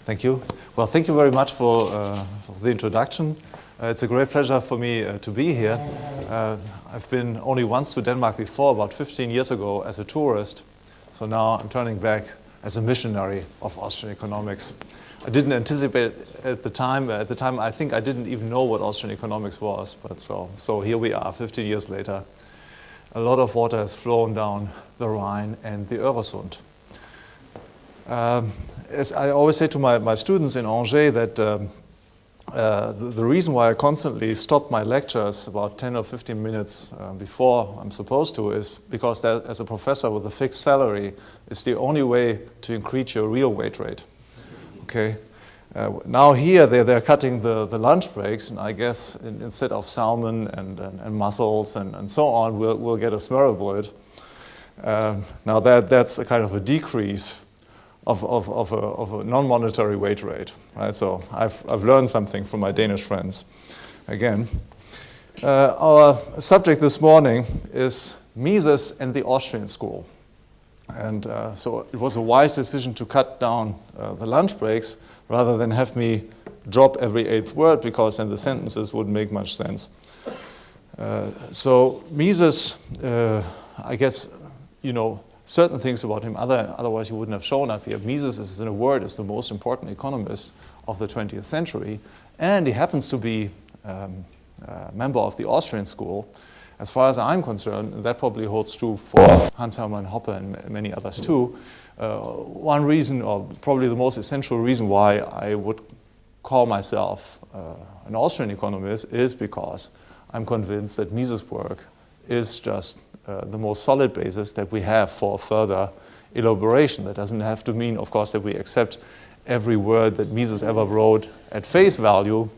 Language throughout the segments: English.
Thank you. Well, thank you very much for the introduction. It's a great pleasure for me to be here. I've been only once to Denmark before, about 15 years ago, as a tourist. So now I'm turning back as a missionary of Austrian economics. I didn't anticipate at the time. At the time, I think I didn't even know what Austrian economics was. But so here we are, 15 years later. A lot of water has flown down the Rhine and the Öresund. As I always say to my students in Angers that the reason why I constantly stop my lectures about 10 or 15 minutes before I'm supposed to is because that, as a professor with a fixed salary, is the only way to increase your real wage rate. Okay. Now here they're cutting the lunch breaks, and I guess instead of salmon and mussels and so on, we'll get a smørrebrød. Now that's a kind of a decrease of a non-monetary wage rate, right? So I've learned something from my Danish friends. Again, our subject this morning is Mises and the Austrian school, and so it was a wise decision to cut down the lunch breaks rather than have me drop every 8th word, because then the sentences wouldn't make much sense. So Mises, I guess, you know certain things about him, otherwise he wouldn't have shown up here. Mises is, in a word, is the most important economist of the 20th century, and he happens to be a member of the Austrian school. As far as I'm concerned, and that probably holds true for Hans Hermann Hoppe and many others too, one reason, or probably the most essential reason why I would call myself an Austrian economist is because I'm convinced that Mises' work is just the most solid basis that we have for further elaboration. That doesn't have to mean, of course, that we accept every word that Mises ever wrote at face value,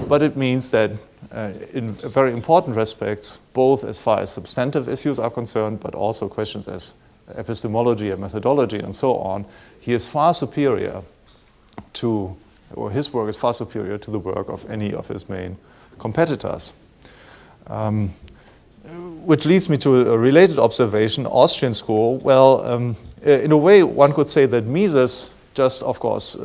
but it means that in very important respects, both as far as substantive issues are concerned, but also questions as epistemology and methodology and so on, he is far superior to, or his work is far superior to the work of any of his main competitors. Which leads me to a related observation, Austrian school. Well, in a way, one could say that Mises just, of course,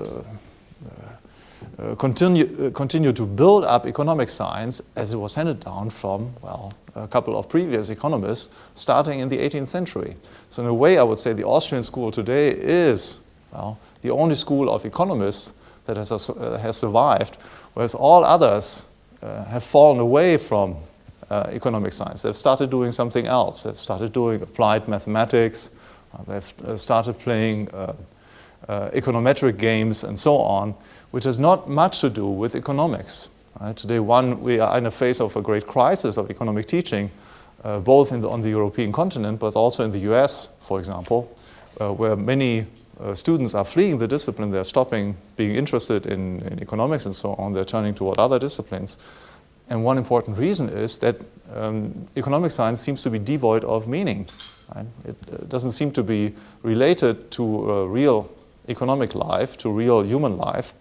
continue to build up economic science as it was handed down from, well, a couple of previous economists starting in the 18th century. So in a way, I would say the Austrian school today is, well, the only school of economists that has survived, whereas all others have fallen away from economic science. They've started doing something else. They've started doing applied mathematics. They've started playing econometric games and so on, which has not much to do with economics. Right? Today, we are in a phase of a great crisis of economic teaching, both on the European continent, but also in the US, for example, where many students are fleeing the discipline. They're stopping being interested in economics and so on. They're turning toward other disciplines. And one important reason is that economic science seems to be devoid of meaning. Right? It doesn't seem to be related to real economic life, to real human life.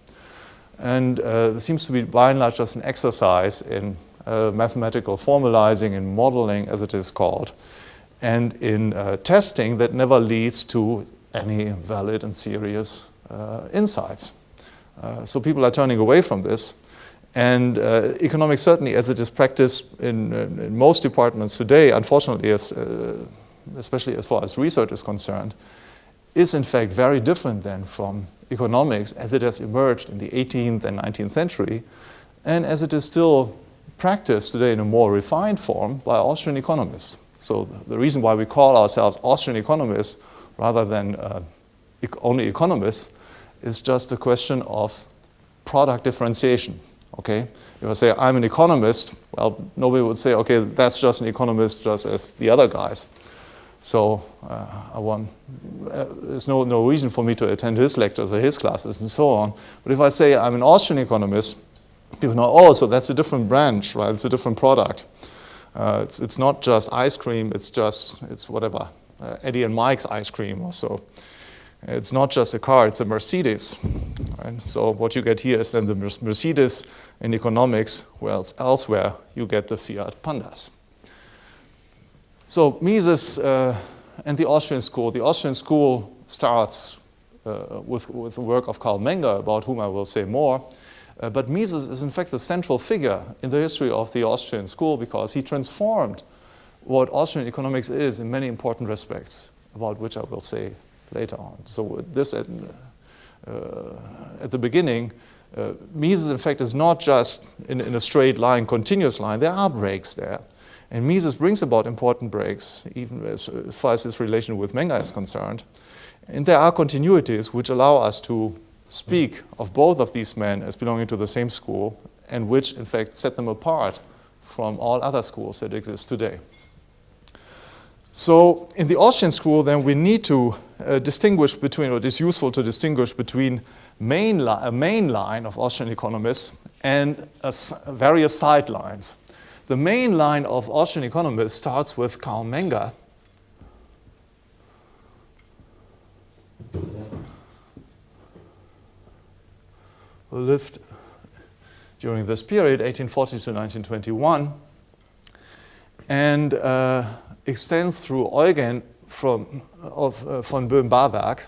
And it seems to be, by and large, just an exercise in mathematical formalizing, in modeling, as it is called, and in testing that never leads to any valid and serious insights. So people are turning away from this. And economics, certainly as it is practiced in most departments today, unfortunately, especially as far as research is concerned, is in fact very different than from economics as it has emerged in the 18th and 19th century, and as it is still practiced today in a more refined form by Austrian economists. So the reason why we call ourselves Austrian economists rather than only economists is just a question of product differentiation. Okay, if I say I'm an economist, well, nobody would say, okay, that's just an economist just as the other guys. So there's no reason for me to attend his lectures or his classes and so on. But if I say I'm an Austrian economist, people know, oh, so that's a different branch, right? It's a different product. It's not just ice cream, it's whatever, Eddie and Mike's ice cream or so. It's not just a car, it's a Mercedes. Right? So what you get here is then the Mercedes in economics, whereas elsewhere you get the Fiat Pandas. So Mises and the Austrian school. The Austrian school starts with the work of Karl Menger, about whom I will say more. But Mises is in fact the central figure in the history of the Austrian school because he transformed what Austrian economics is in many important respects, about which I will say later on. So this at the beginning, Mises in fact is not just in a straight line, continuous line. There are breaks there. And Mises brings about important breaks, even as far as his relation with Menger is concerned. And there are continuities which allow us to speak of both of these men as belonging to the same school, and which in fact set them apart from all other schools that exist today. So in the Austrian school, then, we need to distinguish between, or it is useful to distinguish between a main line of Austrian economists and various sidelines. The main line of Austrian economists starts with Karl Menger, who lived during this period, 1840 to 1921, and extends through Eugen von Böhm-Bawerk,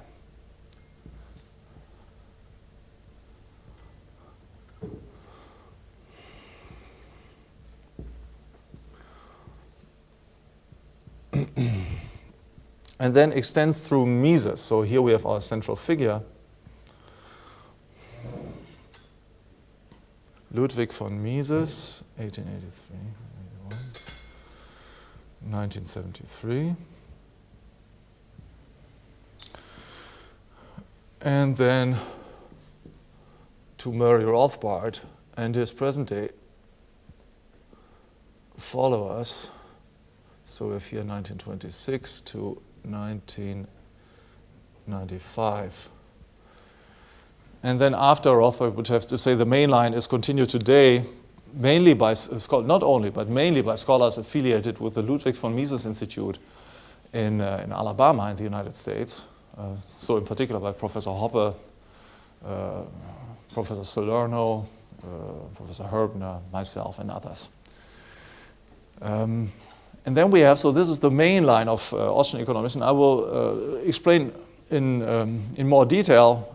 and then extends through Mises. So here we have our central figure, Ludwig von Mises, 1883, 1973. And then to Murray Rothbard and his present-day followers. So if here 1926 to 1995. And then after Rothbard would have to say the main line is continued today, mainly by not only, but mainly by scholars affiliated with the Ludwig von Mises Institute in Alabama in the United States. So in particular by Professor Hoppe, Professor Salerno, Professor Herbner, myself, and others. And then we have, so this is the main line of Austrian economics, and I will explain in more detail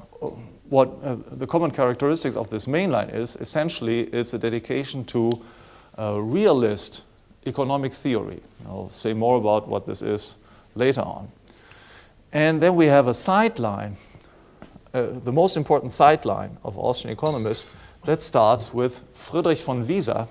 what the common characteristics of this main line is. Essentially, it's a dedication to realist economic theory. I'll say more about what this is later on. And then we have a sideline, the most important sideline of Austrian economists, that starts with Friedrich von Wieser,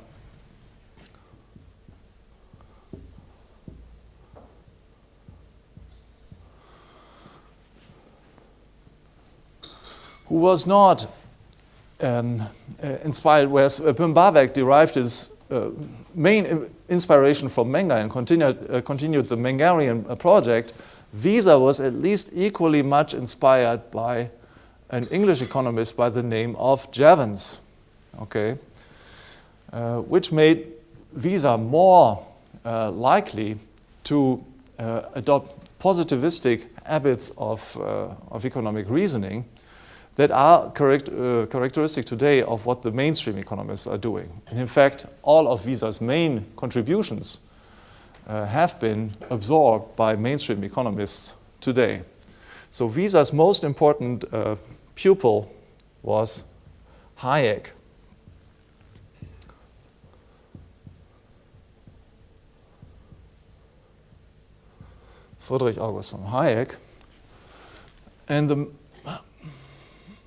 who was not inspired, whereas Böhm-Bawerk derived his main inspiration from Menger and continued the Mengerian project. Wieser was at least equally much inspired by an English economist by the name of Jevons, okay, which made Wieser more likely to adopt positivistic habits of economic reasoning that are characteristic today of what the mainstream economists are doing. And in fact, all of Wieser's main contributions have been absorbed by mainstream economists today. So Wieser's most important pupil was Hayek. Friedrich August von Hayek. And the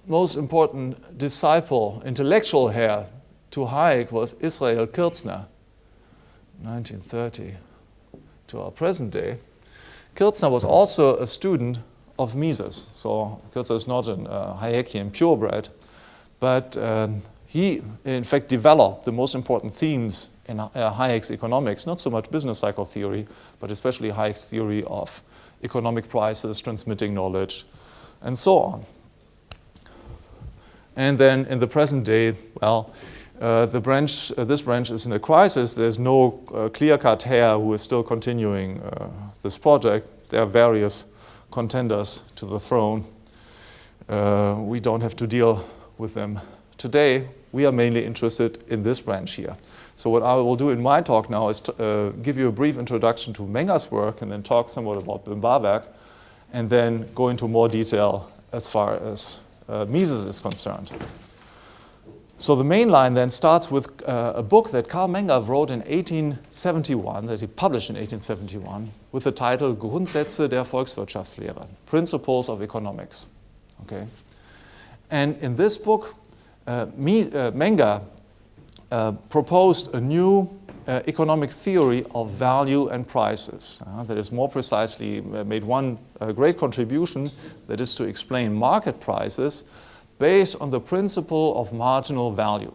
most important disciple, intellectual heir to Hayek was Israel Kirzner, 1930 to our present day. Kirzner was also a student of Mises. So Kirzner is not an Hayekian purebred, but he in fact developed the most important themes in Hayek's economics, not so much business cycle theory, but especially Hayek's theory of economic prices, transmitting knowledge, and so on. And then in the present day, well, this branch is in a crisis. There's no clear-cut heir who is still continuing this project. There are various contenders to the throne. We don't have to deal with them today. We are mainly interested in this branch here. So what I will do in my talk now is to, give you a brief introduction to Menger's work and then talk somewhat about Böhm-Bawerk and then go into more detail as far as Mises is concerned. So the main line then starts with a book that Karl Menger wrote in 1871, that he published in 1871, with the title Grundsätze der Volkswirtschaftslehre, Principles of Economics. Okay? And in this book, Menger proposed a new economic theory of value and prices. That is, more precisely, made one great contribution, that is to explain market prices based on the principle of marginal value,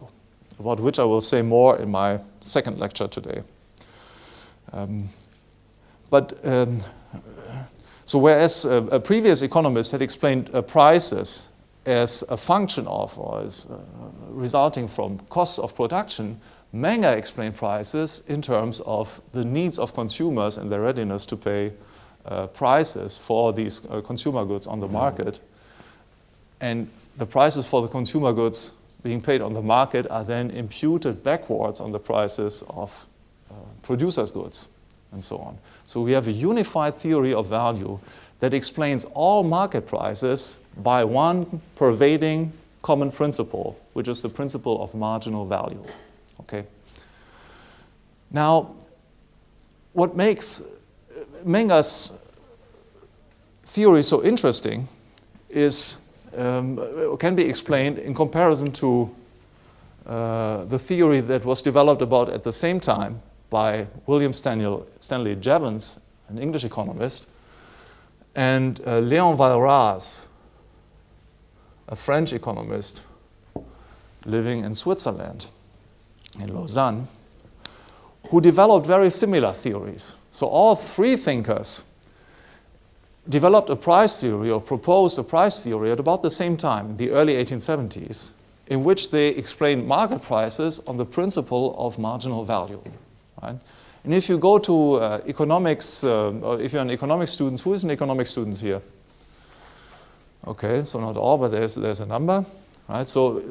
about which I will say more in my second lecture today. So whereas a previous economist had explained prices as a function of, or as resulting from costs of production, Menger explained prices in terms of the needs of consumers and their readiness to pay prices for these consumer goods on the market. And the prices for the consumer goods being paid on the market are then imputed backwards on the prices of producers' goods and so on. So we have a unified theory of value that explains all market prices by one pervading common principle, which is the principle of marginal value. Okay. Now, what makes Menger's theory so interesting is can be explained in comparison to the theory that was developed about at the same time by William Stanley Jevons, an English economist, and Léon Walras, a French economist living in Switzerland, in Lausanne, who developed very similar theories. So all three thinkers developed a price theory or proposed a price theory at about the same time, in the early 1870s, in which they explained market prices on the principle of marginal value. Right? And if you go to economics, or if you're an economics student, who is an economics student here? Okay, so not all, but there's a number. Right? So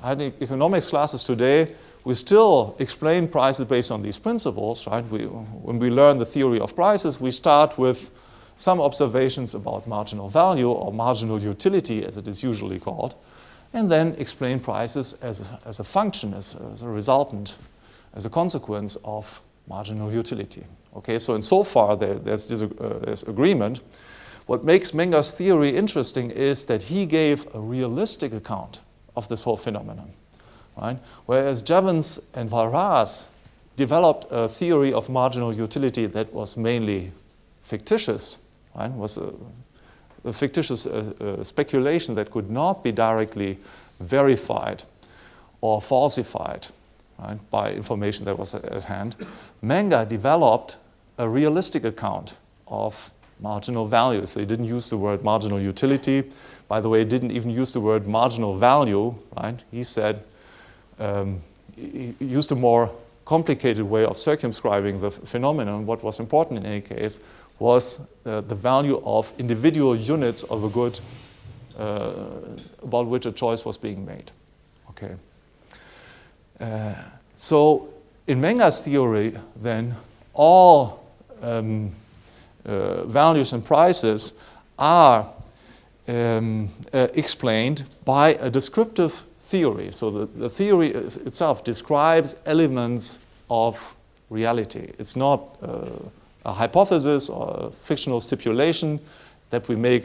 I had economics classes today. We still explain prices based on these principles. Right? When we learn the theory of prices, we start with some observations about marginal value or marginal utility, as it is usually called, and then explain prices as a function, as a resultant, as a consequence of marginal utility. Okay, so insofar there's agreement. What makes Menger's theory interesting is that he gave a realistic account of this whole phenomenon. Right? Whereas Jevons and Walras developed a theory of marginal utility that was mainly fictitious, right? Was a fictitious speculation that could not be directly verified or falsified, right, by information that was at hand. Menger developed a realistic account of marginal value. So he didn't use the word marginal utility. By the way, he didn't even use the word marginal value. Right? He said, he used a more complicated way of circumscribing the phenomenon. What was important in any case was the value of individual units of a good about which a choice was being made. Okay. So in Menger's theory, then, all values and prices are explained by a descriptive theory. So the theory itself describes elements of reality. It's not a hypothesis or a fictional stipulation that we make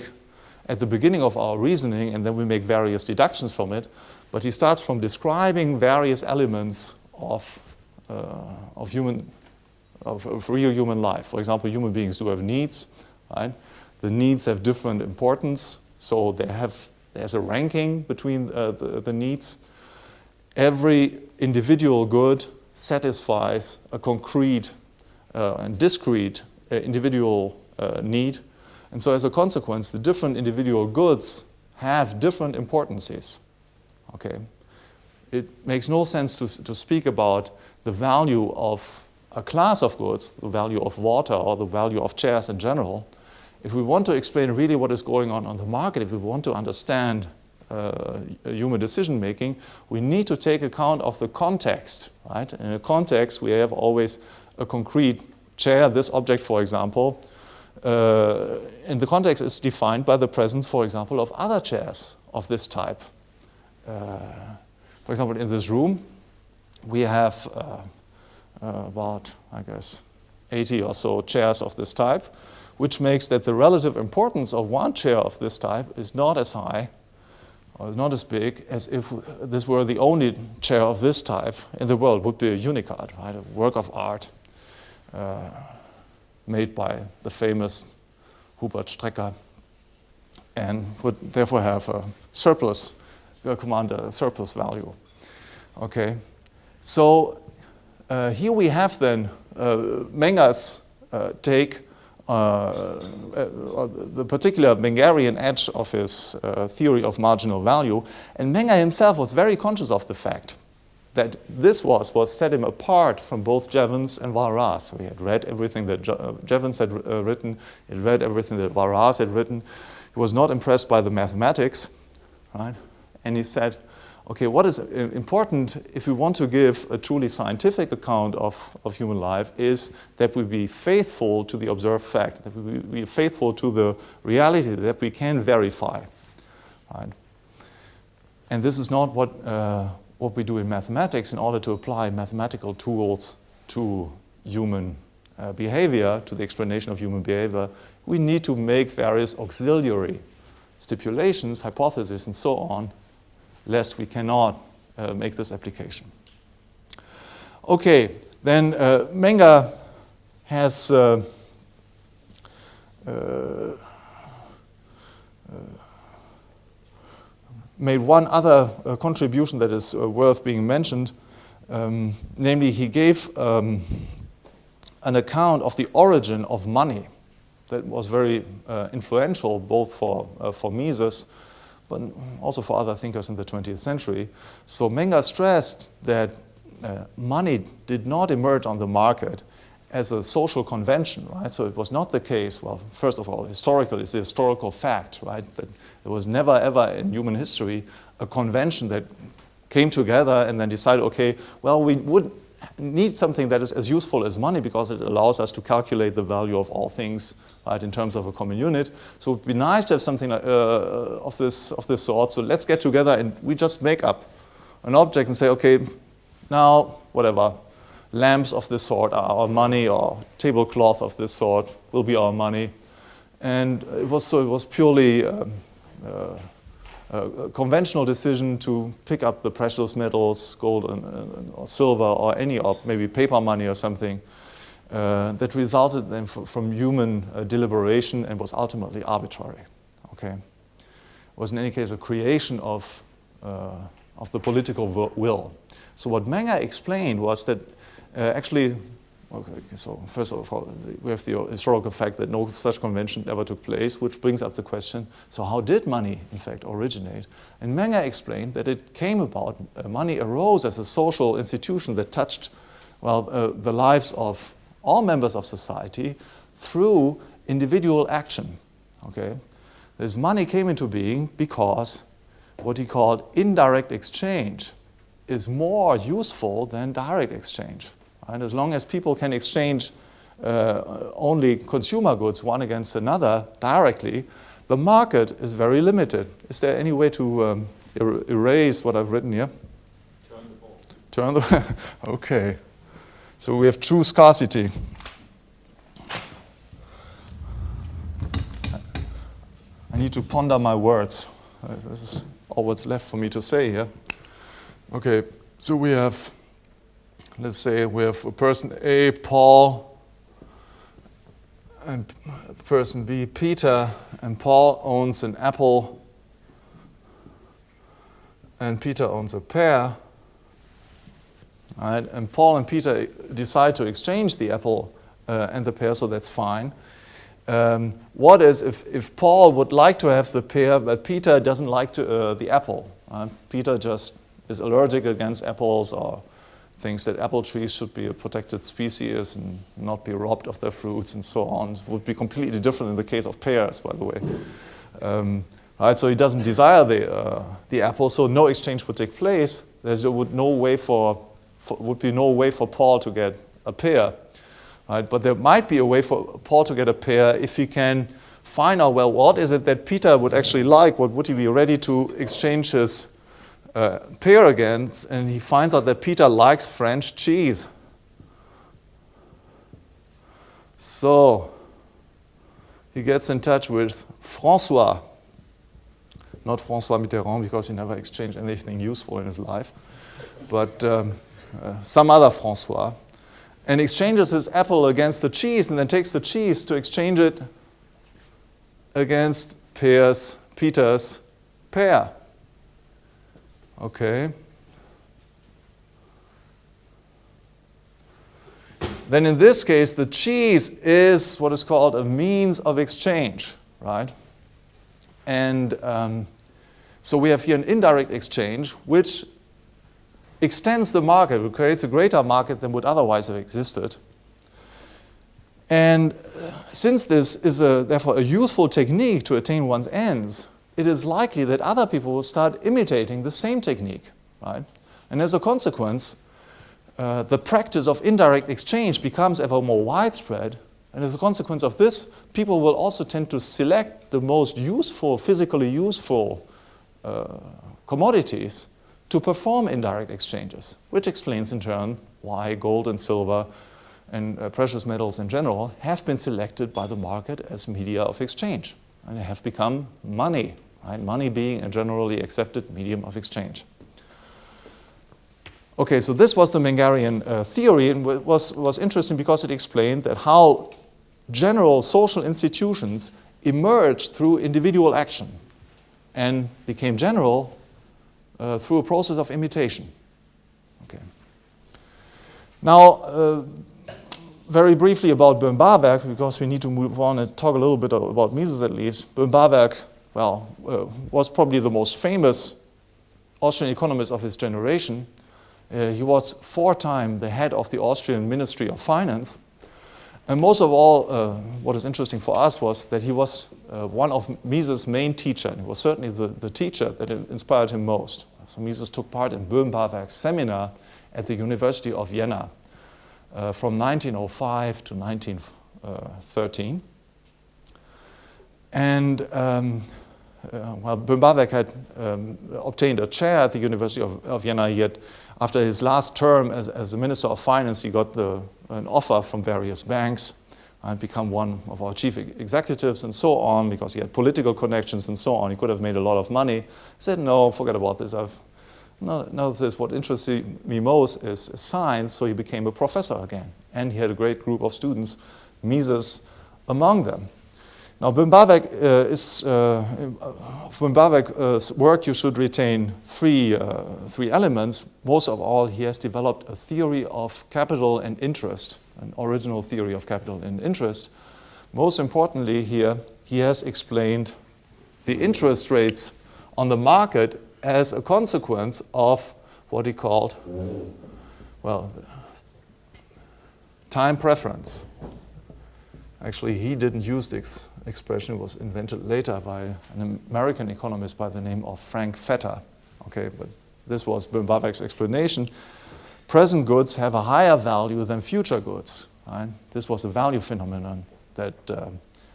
at the beginning of our reasoning and then we make various deductions from it, but he starts from describing various elements of real human life. For example, human beings do have needs. Right? The needs have different importance, so there's a ranking between the needs. Every individual good satisfies a concrete and discrete individual need. And so as a consequence, the different individual goods have different importances. Okay? It makes no sense to speak about the value of a class of goods, the value of water or the value of chairs in general. If we want to explain really what is going on the market, if we want to understand human decision making, we need to take account of the context. Right? In a context, we have always a concrete chair. This object, for example, and the context is defined by the presence, for example, of other chairs of this type. For example, in this room, we have about, I guess, 80 or so chairs of this type, which makes that the relative importance of one chair of this type is not as high or not as big as if this were the only chair of this type in the world. Would be a unicard, right? A work of art made by the famous Hubert Strecker, and would therefore have a surplus, command a surplus value. Okay, so here we have then Menger's take, the particular Mengerian edge of his theory of marginal value, and Menger himself was very conscious of the fact that this was what set him apart from both Jevons and Walras. So he had read everything that Jevons had written, he had read everything that Walras had written. He was not impressed by the mathematics, right? And he said, okay, what is important if we want to give a truly scientific account of human life is that we be faithful to the observed fact, that we be faithful to the reality that we can verify, right? And this is not what we do in mathematics in order to apply mathematical tools to human behavior, to the explanation of human behavior. We need to make various auxiliary stipulations, hypotheses, and so on, lest we cannot make this application. Okay, then Menger has made one other contribution that is worth being mentioned. Namely, he gave an account of the origin of money that was very influential both for Mises but also for other thinkers in the 20th century. So Menger stressed that money did not emerge on the market as a social convention, right? So it was not the case, well, first of all, historical is a historical fact, right? That there was never ever in human history a convention that came together and then decided, okay, well, we would need something that is as useful as money because it allows us to calculate the value of all things, right, in terms of a common unit. So it would be nice to have something like, of this sort. So let's get together and we just make up an object and say, okay, now whatever, lamps of this sort are our money, or tablecloth of this sort will be our money. And it was purely a conventional decision to pick up the precious metals, gold or silver, or any, or maybe paper money or something, that resulted then from human deliberation and was ultimately arbitrary. Okay, it was in any case a creation of the political will. So what Menger explained was that actually, okay, so first of all, we have the historical fact that no such convention ever took place, which brings up the question, so how did money, in fact, originate? And Menger explained that it came about, money arose as a social institution that touched, well, the lives of all members of society through individual action, okay? This money came into being because what he called indirect exchange is more useful than direct exchange. And as long as people can exchange only consumer goods one against another directly, the market is very limited. Is there any way to erase what I've written here? Turn the ball. Turn the okay. So we have true scarcity. I need to ponder my words. This is all what's left for me to say here. Okay, so we have, let's say we have a person A, Paul, and person B, Peter, and Paul owns an apple, and Peter owns a pear. Right? And Paul and Peter decide to exchange the apple and the pear, so that's fine. What is if Paul would like to have the pear, but Peter doesn't like the apple? Peter just is allergic against apples, or thinks that apple trees should be a protected species and not be robbed of their fruits and so on. It would be completely different in the case of pears, by the way. Right, so he doesn't desire the apple, so no exchange would take place. There would be no way for Paul to get a pear. right? But there might be a way for Paul to get a pair if he can find out, well, what is it that Peter would actually like? What would he be ready to exchange his pair against? And he finds out that Peter likes French cheese. So he gets in touch with François, not François Mitterrand, because he never exchanged anything useful in his life, but some other François, and exchanges his apple against the cheese, and then takes the cheese to exchange it against Peter's pear. Okay. Then in this case, the cheese is what is called a means of exchange, right? And so we have here an indirect exchange which extends the market, which creates a greater market than would otherwise have existed. And since this is therefore a useful technique to attain one's ends, it is likely that other people will start imitating the same technique, right? And as a consequence, the practice of indirect exchange becomes ever more widespread. And as a consequence of this, people will also tend to select the most useful, physically useful commodities to perform indirect exchanges, which explains in turn why gold and silver and precious metals in general have been selected by the market as media of exchange. And they have become money, right? Money being a generally accepted medium of exchange. Okay, so this was the Mengarian theory, and it was interesting because it explained that how general social institutions emerged through individual action and became general through a process of imitation. Okay. Now, very briefly about Böhm-Bawerk, because we need to move on and talk a little bit about Mises at least. Böhm-Bawerk, was probably the most famous Austrian economist of his generation. He was 4 times the head of the Austrian Ministry of Finance. And most of all, what is interesting for us was that he was one of Mises' main teachers. He was certainly the teacher that inspired him most. So Mises took part in Böhm-Bawerk's seminar at the University of Vienna from 1905 to 1913. And Böhm-Bawerk had obtained a chair at the University of Vienna, yet after his last term as a Minister of Finance, he got an offer from various banks and become one of our chief executives and so on, because he had political connections and so on. He could have made a lot of money. He said, no, forget about this. None of this. What interests me most is science, so he became a professor again. And he had a great group of students, Mises among them. Now, Böhm-Bawerk's work, you should retain three elements. Most of all, he has developed a theory of capital and interest, an original theory of capital and interest. Most importantly here, he has explained the interest rates on the market as a consequence of what he called, time preference. Actually, he didn't use this expression. It was invented later by an American economist by the name of Frank Fetter. Okay, but this was Böhm-Bawerk's explanation. Present goods have a higher value than future goods. Right? This was a value phenomenon that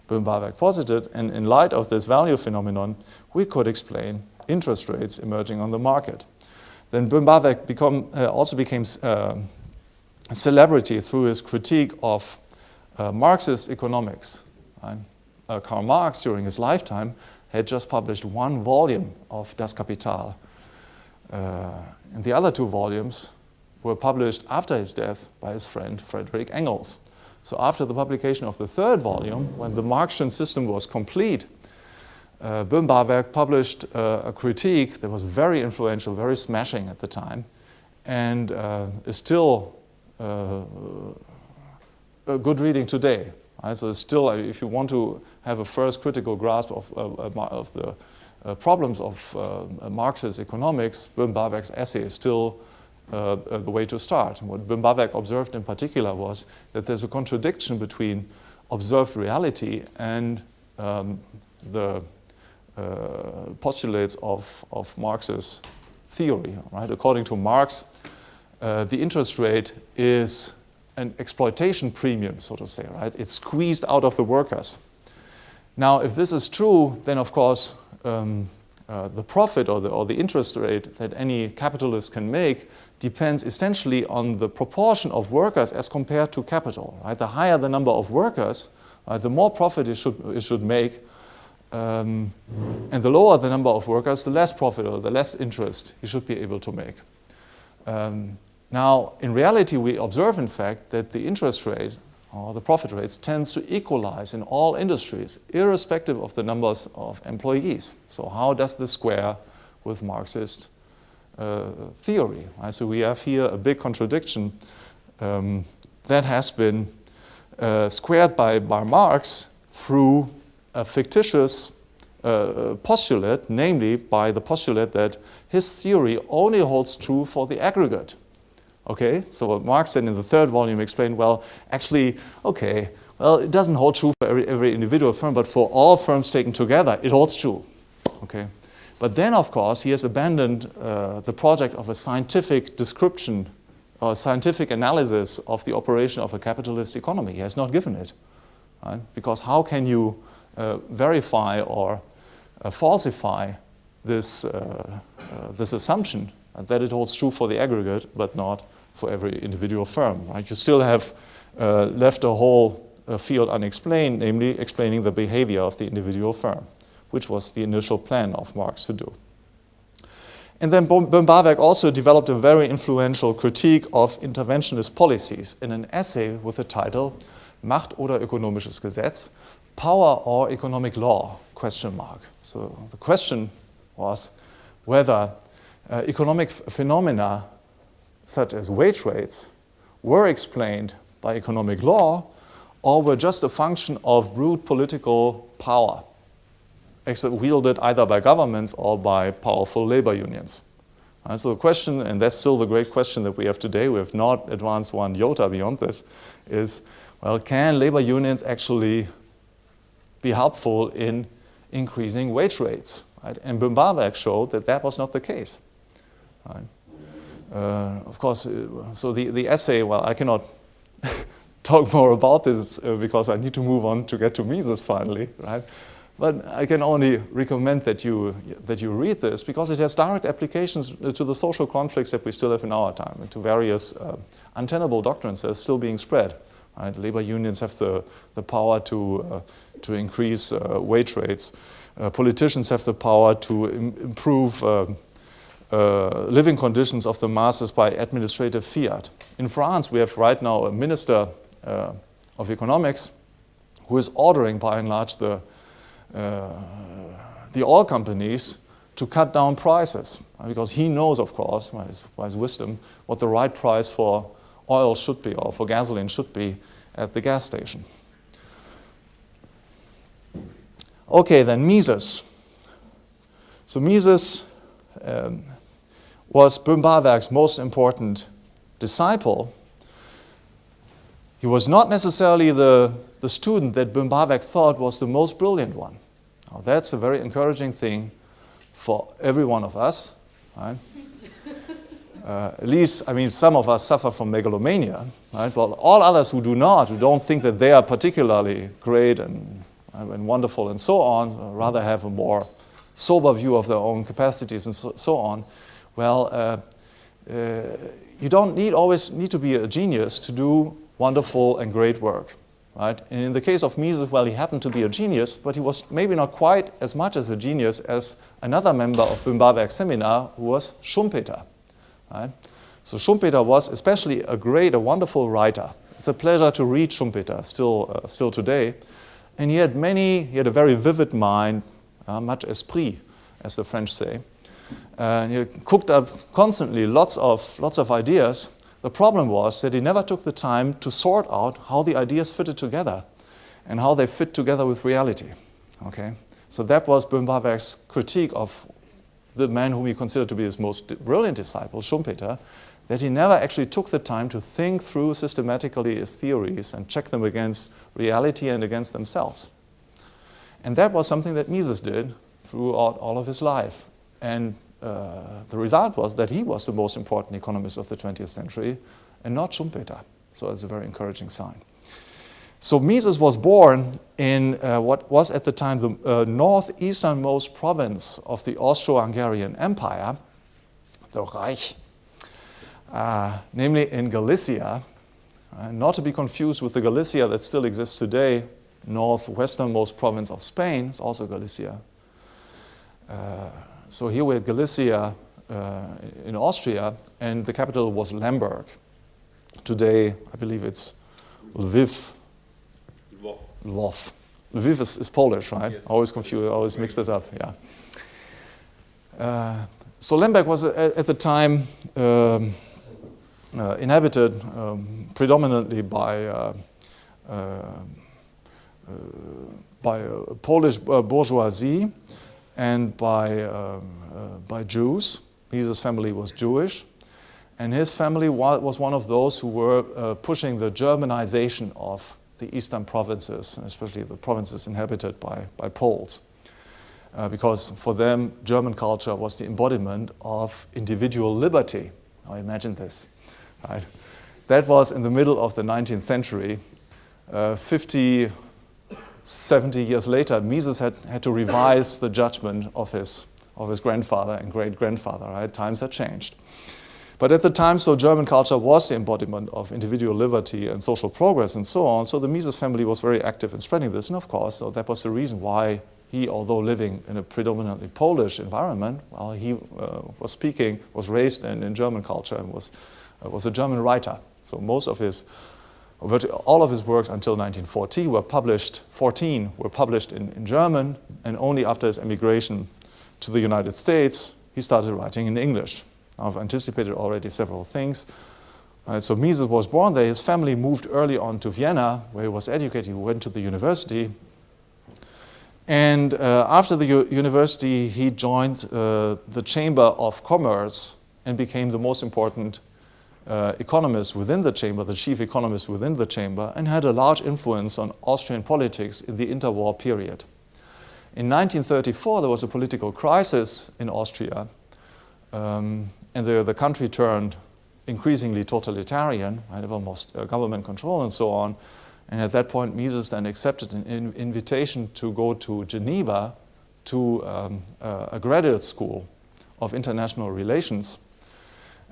Böhm-Bawerk posited, and in light of this value phenomenon, we could explain interest rates emerging on the market. Then Böhm-Bawerk also became a celebrity through his critique of Marxist economics. Right? Karl Marx, during his lifetime, had just published 1 volume of Das Kapital. And the other 2 volumes were published after his death by his friend Friedrich Engels. So after the publication of the 3rd volume, when the Marxian system was complete, Böhm-Bawerk published a critique that was very influential, very smashing at the time, and is still a good reading today. Right? So still, if you want to have a first critical grasp of the problems of Marxist economics, Böhm-Bawerk's essay is still the way to start. What Böhm-Bawerk observed in particular was that there's a contradiction between observed reality and the postulates of Marx's theory. Right? According to Marx, the interest rate is an exploitation premium, so to say, right? It's squeezed out of the workers. Now, if this is true, then of course the profit or the interest rate that any capitalist can make depends essentially on the proportion of workers as compared to capital. Right? The higher the number of workers, the more profit it should make, and the lower the number of workers, the less profit or the less interest you should be able to make. Now, in reality, we observe, in fact, that the interest rate or the profit rates tends to equalize in all industries, irrespective of the numbers of employees. So how does this square with Marxist theory? Right? So we have here a big contradiction that has been squared by Marx through a fictitious postulate, namely by the postulate that his theory only holds true for the aggregate. Okay, so what Marx then in the third volume explained, well, actually, okay, well, it doesn't hold true for every individual firm, but for all firms taken together, it holds true. Okay, but then, of course, he has abandoned the project of a scientific description or scientific analysis of the operation of a capitalist economy. He has not given it, right? Because how can you verify or falsify this assumption that it holds true for the aggregate, but not for every individual firm, right? You still have left a whole field unexplained, namely explaining the behavior of the individual firm, which was the initial plan of Marx to do. And then Böhm-Bawerk also developed a very influential critique of interventionist policies in an essay with the title Macht oder ökonomisches Gesetz, Power or Economic Law, ? So the question was whether economic phenomena such as wage rates were explained by economic law or were just a function of brute political power, wielded either by governments or by powerful labor unions. So the question, and that's still the great question that we have today, we have not advanced one iota beyond this, is, well, can labor unions actually be helpful in increasing wage rates? Right? And Böhm-Bawerk showed that that was not the case. Right. Of course, so the essay, well, I cannot talk more about this because I need to move on to get to Mises finally, right? But I can only recommend that you read this because it has direct applications to the social conflicts that we still have in our time and to various untenable doctrines that are still being spread. Right? Labor unions have the power to increase wage rates. Politicians have the power to improve living conditions of the masses by administrative fiat. In France, we have right now a minister of economics who is ordering, by and large, the oil companies to cut down prices, because he knows, of course, by his wisdom, what the right price for oil should be or for gasoline should be at the gas station. Okay, then Mises. So Mises was Böhm-Bawerk's most important disciple. He was not necessarily the student that Böhm-Bawerk thought was the most brilliant one. Now, that's a very encouraging thing for every one of us. Right? At least, I mean, some of us suffer from megalomania, right? But all others who do not, who don't think that they are particularly great and wonderful and so on, rather have a more sober view of their own capacities and so on. Well, you don't always need to be a genius to do wonderful and great work, right? And in the case of Mises, well, he happened to be a genius, but he was maybe not quite as much as a genius as another member of Böhm-Bawerk's seminar, who was Schumpeter, right? So Schumpeter was especially a wonderful writer. It's a pleasure to read Schumpeter still today. And he had a very vivid mind, much esprit, as the French say. And he cooked up constantly lots of ideas. The problem was that he never took the time to sort out how the ideas fitted together and how they fit together with reality. Okay? So that was Böhm-Bawerk's critique of the man whom he considered to be his most brilliant disciple, Schumpeter, that he never actually took the time to think through systematically his theories and check them against reality and against themselves. And that was something that Mises did throughout all of his life. And the result was that he was the most important economist of the 20th century and not Schumpeter. So it's a very encouraging sign. So Mises was born in what was at the time the northeasternmost province of the Austro-Hungarian Empire, the Reich, namely in Galicia, not to be confused with the Galicia that still exists today, northwesternmost province of Spain, is also Galicia. So here we had Galicia in Austria, and the capital was Lemberg. Today, I believe it's Lviv. Lvov. Lviv is Polish, right? Yes. Always confused, always mix this up, yeah. So Lemberg was at the time inhabited predominantly by Polish bourgeoisie and by Jews. Mises' family was Jewish, and his family was one of those who were pushing the Germanization of the eastern provinces, especially the provinces inhabited by Poles. Because for them, German culture was the embodiment of individual liberty. Now imagine this, right? That was in the middle of the 19th century. 50, 70 years later, Mises had to revise the judgment of his grandfather and great-grandfather, right? Times had changed. But at the time, so German culture was the embodiment of individual liberty and social progress and so on. So the Mises family was very active in spreading this. And of course, so that was the reason why he, although living in a predominantly Polish environment, while he was raised in German culture and was a German writer. So all of his works until 1914 were published in German, and only after his emigration to the United States, he started writing in English. I've anticipated already several things. So Mises was born there. His family moved early on to Vienna, where he was educated. He went to the university. And after the university, he joined the Chamber of Commerce and became the most important economist within the chamber, the chief economist within the chamber, and had a large influence on Austrian politics in the interwar period. In 1934, there was a political crisis in Austria, and the country turned increasingly totalitarian, right, almost government control and so on. And at that point, Mises then accepted an invitation to go to Geneva to a graduate school of international relations.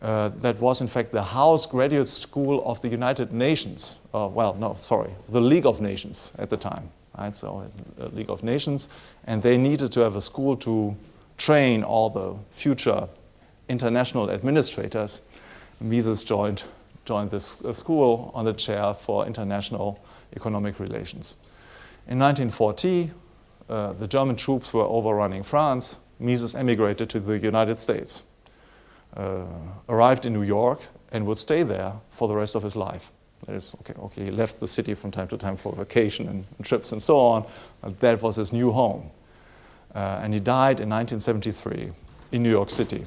That was, in fact, the House Graduate School of the United Nations. The League of Nations at the time. Right? So, the League of Nations. And they needed to have a school to train all the future international administrators. Mises joined this school on the chair for international economic relations. In 1940, the German troops were overrunning France. Mises emigrated to the United States, arrived in New York, and would stay there for the rest of his life. That is, he left the city from time to time for vacation and trips and so on. That was his new home. And he died in 1973 in New York City.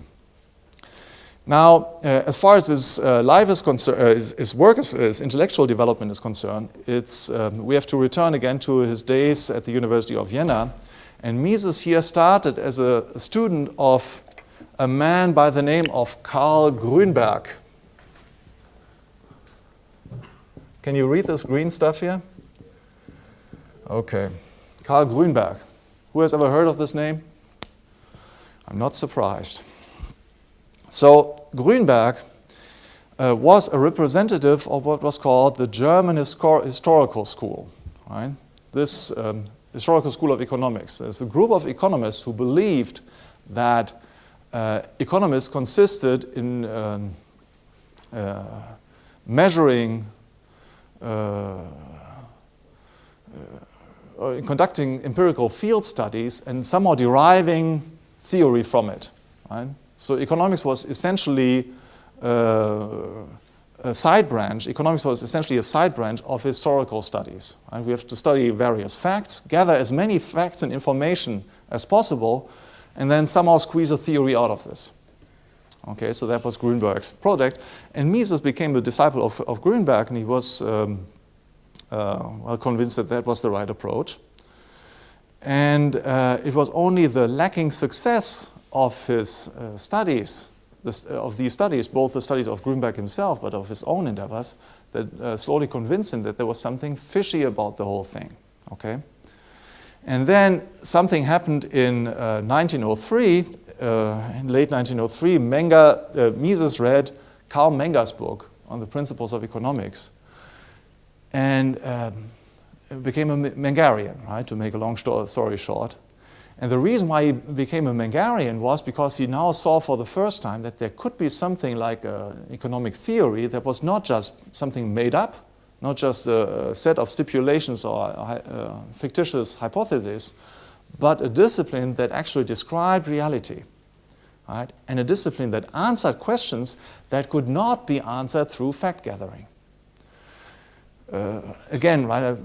Now, as far as his life is concerned, his work, his intellectual development is concerned, we have to return again to his days at the University of Vienna. And Mises here started as a student of a man by the name of Karl Grünberg. Can you read this green stuff here? Okay. Karl Grünberg. Who has ever heard of this name? I'm not surprised. So Grünberg was a representative of what was called the German Historical School. Right? This Historical School of Economics. There's a group of economists who believed that economists consisted in measuring, conducting empirical field studies and somehow deriving theory from it. Right? So economics was essentially a side branch. Economics was essentially a side branch of historical studies. Right? We have to study various facts, gather as many facts and information as possible, and then somehow squeeze a theory out of this. Okay, so that was Grünberg's project. And Mises became a disciple of Grünberg, and he was convinced that that was the right approach. And it was only the lacking success of his studies of these studies, both the studies of Grünberg himself, but of his own endeavors, that slowly convinced him that there was something fishy about the whole thing. Okay? And then something happened in 1903, in late 1903, Mises read Karl Menger's book on the principles of economics, and became a Mengerian, right, to make a long story short. And the reason why he became a Mengerian was because he now saw for the first time that there could be something like an economic theory that was not just something made up, not just a set of stipulations or fictitious hypotheses, but a discipline that actually described reality, right? And a discipline that answered questions that could not be answered through fact-gathering. Again, right,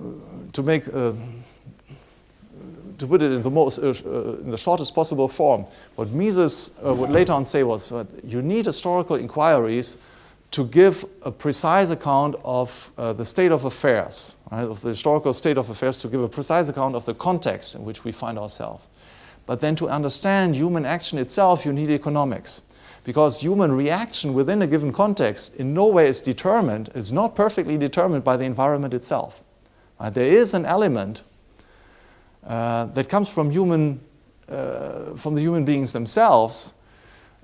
to put it in the shortest possible form, what Mises would later on say was that you need historical inquiries to give a precise account of the state of affairs, right, of the historical state of affairs, to give a precise account of the context in which we find ourselves. But then to understand human action itself, you need economics. Because human reaction within a given context in no way is determined, is not perfectly determined by the environment itself. There is an element that comes from the human beings themselves,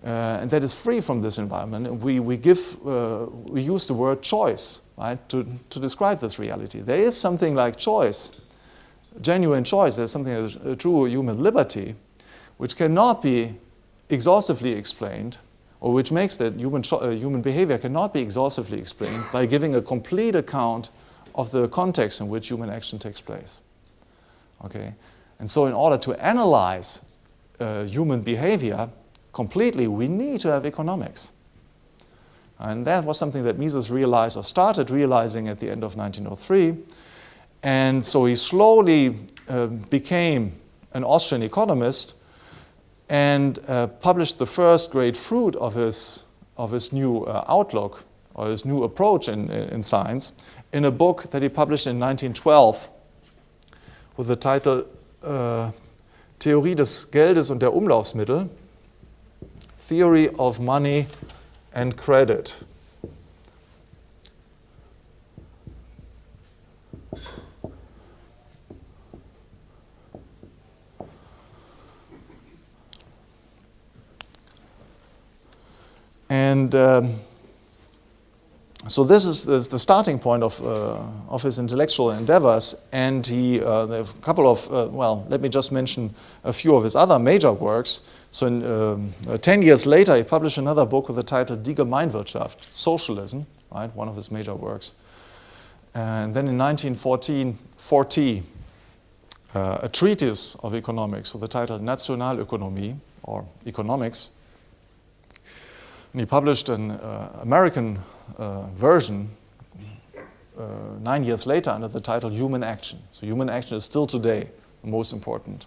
and that is free from this environment. And we use the word choice, right, to describe this reality. There is something like choice, genuine choice. There's something as a true human liberty, which cannot be exhaustively explained, or which makes that human behavior cannot be exhaustively explained by giving a complete account of the context in which human action takes place. Okay, and so in order to analyze human behavior completely, we need to have economics. And that was something that Mises realized, or started realizing, at the end of 1903. And so he slowly became an Austrian economist and published the first great fruit of his new outlook, or his new approach in science, in a book that he published in 1912 with the title Theorie des Geldes und der Umlaufsmittel, Theory of Money and Credit. And so this is the starting point of his intellectual endeavors, and there are a couple of, let me just mention a few of his other major works. So 10 years later, he published another book with the title Die Gemeinwirtschaft, Socialism, right, one of his major works. And then in 1940, a treatise of economics with the title Nationalökonomie, or Economics. And he published an American version 9 years later under the title Human Action. So Human Action is still today the most important,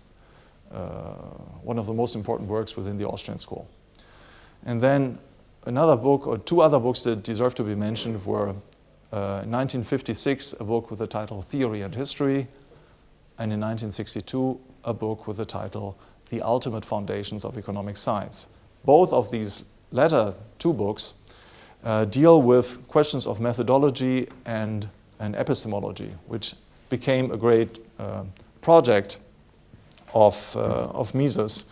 one of the most important works within the Austrian school. And then another book, or two other books that deserve to be mentioned, were in 1956 a book with the title Theory and History, and in 1962 a book with the title The Ultimate Foundations of Economic Science. Both of these latter two books deal with questions of methodology and epistemology, which became a great project of Mises,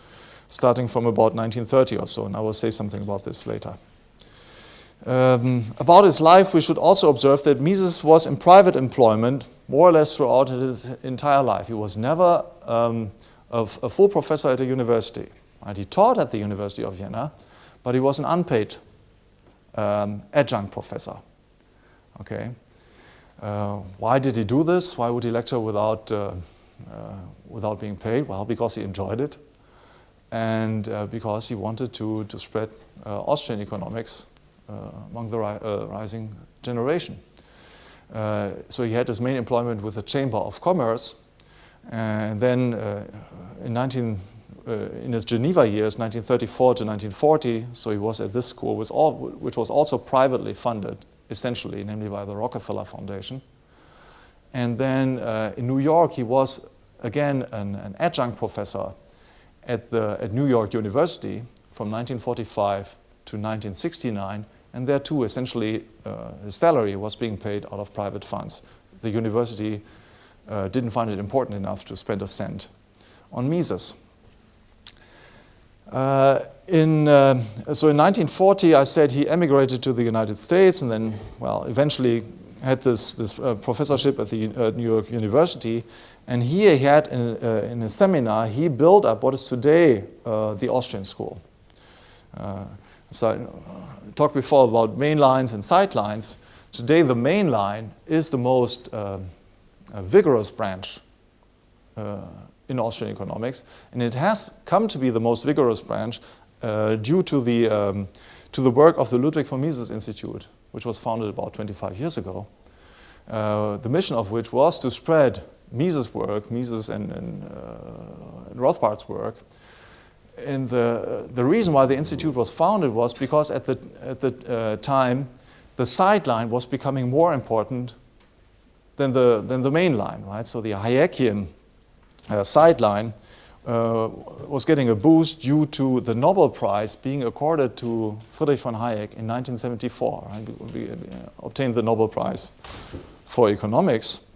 starting from about 1930 or so, and I will say something about this later. About his life, we should also observe that Mises was in private employment more or less throughout his entire life. He was never a full professor at a university. Right? He taught at the University of Vienna, but he was an unpaid adjunct professor. Okay, why did he do this? Why would he lecture without being paid? Well, because he enjoyed it, and because he wanted to spread Austrian economics among the rising generation. So he had his main employment with the Chamber of Commerce, and then in his Geneva years, 1934 to 1940, so he was at this school, which was also privately funded, essentially, namely by the Rockefeller Foundation. And then in New York, he was again an adjunct professor at New York University from 1945 to 1969, and there too, essentially, his salary was being paid out of private funds. The university didn't find it important enough to spend a cent on Mises. So in 1940, I said he emigrated to the United States and then, well, eventually had this professorship at the New York University. And here he had, in a seminar, he built up what is today the Austrian school. So I talked before about main lines and side lines. Today the main line is the most vigorous branch in Austrian economics, and it has come to be the most vigorous branch due to the work of the Ludwig von Mises Institute, which was founded about 25 years ago. The mission of which was to spread Mises' work, Mises and Rothbard's work. And the reason why the institute was founded was because at the time the sideline was becoming more important than the main line, right? So the Hayekian sideline was getting a boost due to the Nobel Prize being accorded to Friedrich von Hayek in 1974. Right? We obtained the Nobel Prize for economics.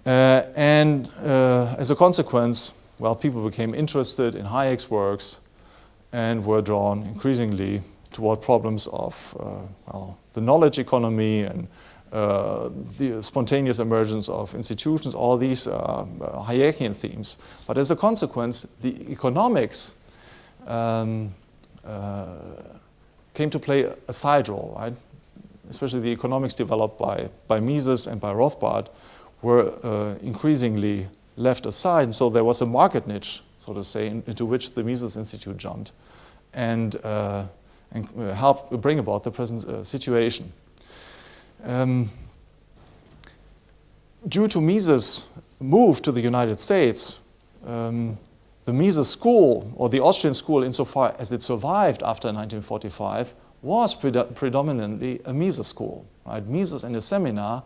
And as a consequence, well, people became interested in Hayek's works and were drawn increasingly toward problems of the knowledge economy and the spontaneous emergence of institutions, all these Hayekian themes. But as a consequence, the economics came to play a side role, right? Especially the economics developed by Mises and by Rothbard were increasingly left aside. And so there was a market niche, so to say, into which the Mises Institute jumped and helped bring about the present situation. Due to Mises' move to the United States, the Mises school, or the Austrian school insofar as it survived after 1945, was predominantly a Mises school. Right? Mises and his seminar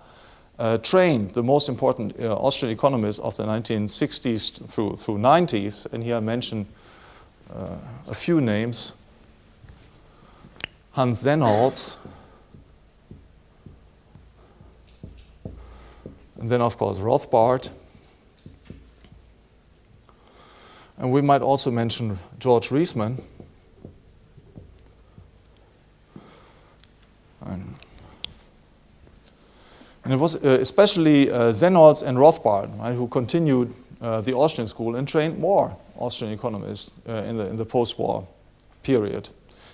trained the most important Austrian economists of the 1960s through 90s, and here I mention a few names. Hans Sennholz, and then of course Rothbard, and we might also mention George Hülsmann, and it was especially Sennholz and Rothbard, right, who continued the Austrian school and trained more Austrian economists in the post-war period.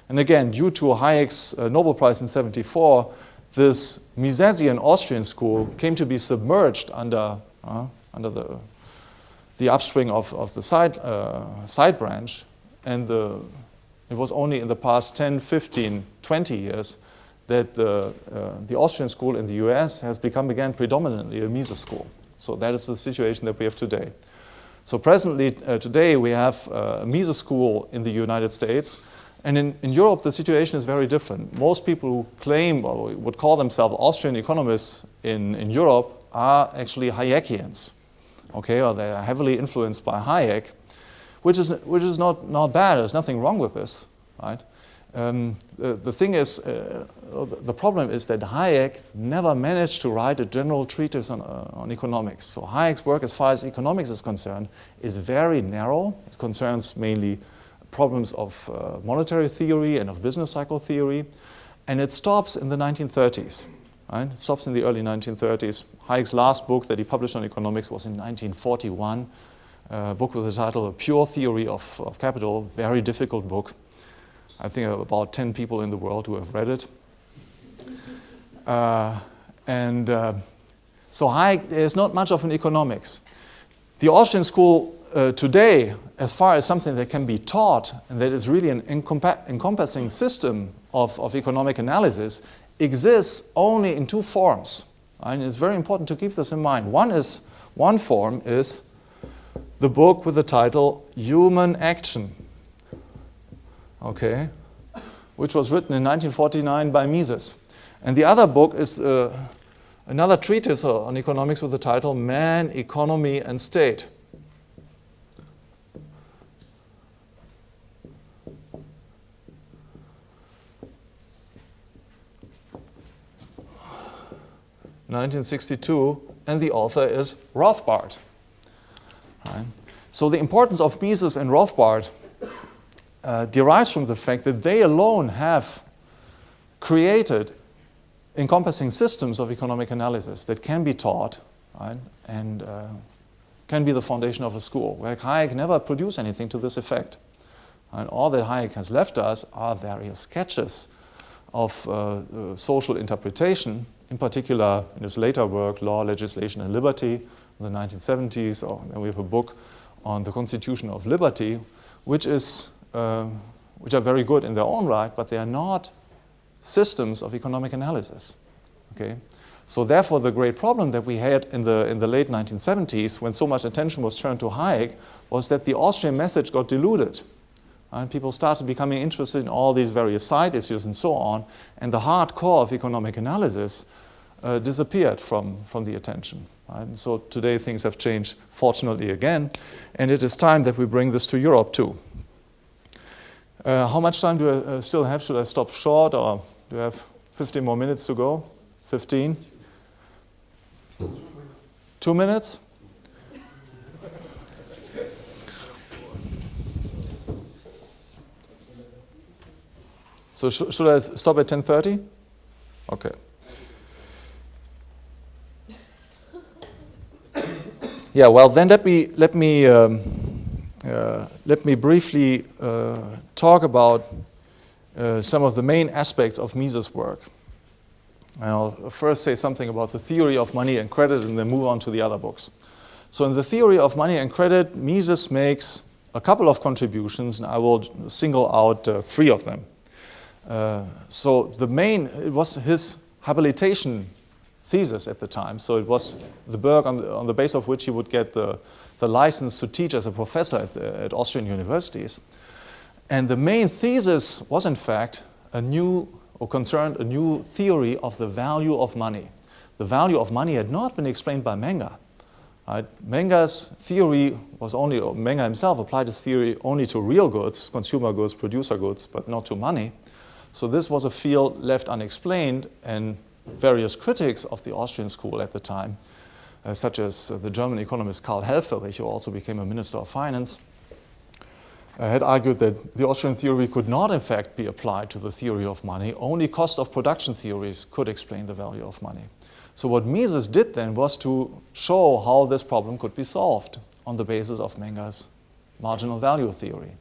And again, due to Hayek's Nobel Prize in '74, this Misesian Austrian school came to be submerged under the upswing of the side branch, and it was only in the past 10, 15, 20 years that the Austrian school in the US has become again predominantly a Mises school. So that is the situation that we have today. So presently, today, we have a Mises school in the United States, and in Europe, the situation is very different. Most people who claim or would call themselves Austrian economists in Europe are actually Hayekians, okay, or they are heavily influenced by Hayek, which is not bad. There's nothing wrong with this, right? The thing is, the problem is that Hayek never managed to write a general treatise on economics. So Hayek's work, as far as economics is concerned, is very narrow. It concerns mainly problems of monetary theory and of business cycle theory, and it stops in the 1930s. Right? It stops in the early 1930s. Hayek's last book that he published on economics was in 1941, a book with the title A Pure Theory of Capital, very difficult book. I think about 10 people in the world who have read it. So Hayek is not much of an economics. The Austrian school today, as far as something that can be taught and that is really an encompassing system of economic analysis, exists only in two forms. And it's very important to keep this in mind. One form is the book with the title Human Action, okay, which was written in 1949 by Mises. And the other book is another treatise on economics with the title Man, Economy, and State. 1962, and the author is Rothbard. Right? So the importance of Mises and Rothbard derives from the fact that they alone have created encompassing systems of economic analysis that can be taught, right, and can be the foundation of a school. Where Hayek never produced anything to this effect. And all that Hayek has left us are various sketches of social interpretation, in particular in his later work, Law, Legislation, and Liberty, in the 1970s, or then we have a book on the Constitution of Liberty, which are very good in their own right, but they are not systems of economic analysis. Okay? So therefore, the great problem that we had in the late 1970s, when so much attention was turned to Hayek, was that the Austrian message got diluted. And people started becoming interested in all these various side issues and so on, and the hard core of economic analysis disappeared from the attention. Right? And so today things have changed, fortunately, again, and it is time that we bring this to Europe too. How much time do I still have? Should I stop short, or do I have 15 more minutes to go? 15? 2 minutes? So should I stop at 10:30? Okay. Yeah. Well, then let me briefly talk about some of the main aspects of Mises' work. And I'll first say something about the theory of money and credit, and then move on to the other books. So in the theory of money and credit, Mises makes a couple of contributions, and I will single out 3 of them. So it was his habilitation thesis at the time. So it was the work on the basis of which he would get the license to teach as a professor at Austrian universities. And the main thesis was, in fact, concerned a new theory of the value of money. The value of money had not been explained by Menger. Right? Menger's theory Menger himself applied his theory only to real goods, consumer goods, producer goods, but not to money. So this was a field left unexplained, and various critics of the Austrian school at the time, such as the German economist Karl Helfferich, who also became a minister of finance, had argued that the Austrian theory could not, in fact, be applied to the theory of money. Only cost of production theories could explain the value of money. So what Mises did then was to show how this problem could be solved on the basis of Menger's marginal value theory.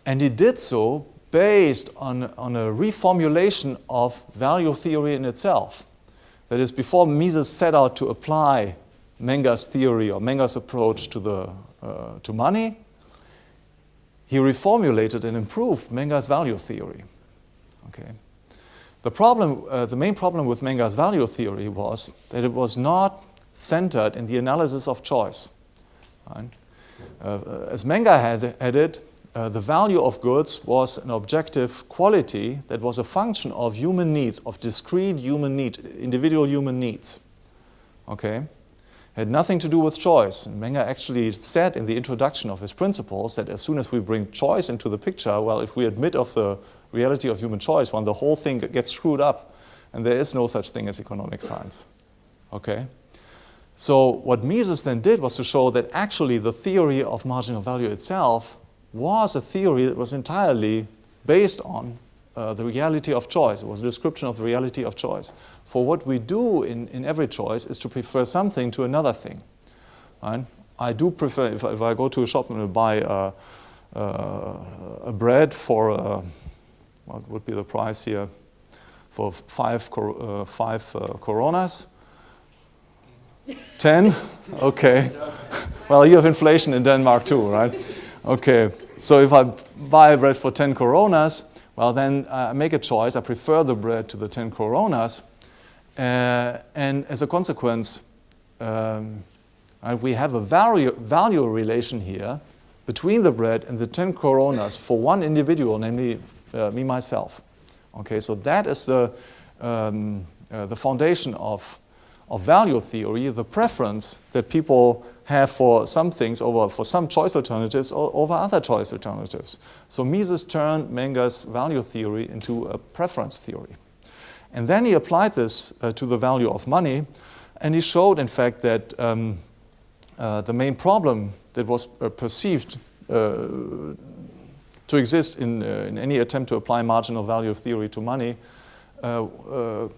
And he did so based on a reformulation of value theory in itself. That is, before Mises set out to apply Menger's theory or Menger's approach to money, he reformulated and improved Menger's value theory. Okay. The main problem with Menger's value theory was that it was not centered in the analysis of choice. Right? As Menger had it, the value of goods was an objective quality that was a function of human needs, of discrete human needs, individual human needs. Okay? Had nothing to do with choice. And Menger actually said in the introduction of his principles that as soon as we bring choice into the picture, well, if we admit of the reality of human choice, well, the whole thing gets screwed up, and there is no such thing as economic science. Okay? So what Mises then did was to show that actually the theory of marginal value itself was a theory that was entirely based on the reality of choice. It was a description of the reality of choice. For what we do in every choice is to prefer something to another thing. Right? I do prefer, if I go to a shop and buy a bread for, what would be the price here, for five coronas? 10? Okay. Well, you have inflation in Denmark too, right? Okay. So if I buy a bread for 10 coronas, well, then I make a choice. I prefer the bread to the 10 coronas. And as a consequence, we have a value relation here between the bread and the 10 coronas for one individual, namely me, myself. Okay, so that is the foundation of value theory, the preference that people have for some things for some choice alternatives over other choice alternatives. So Mises turned Menger's value theory into a preference theory. And then he applied this to the value of money, and he showed, in fact, that the main problem that was perceived to exist in any attempt to apply marginal value theory to money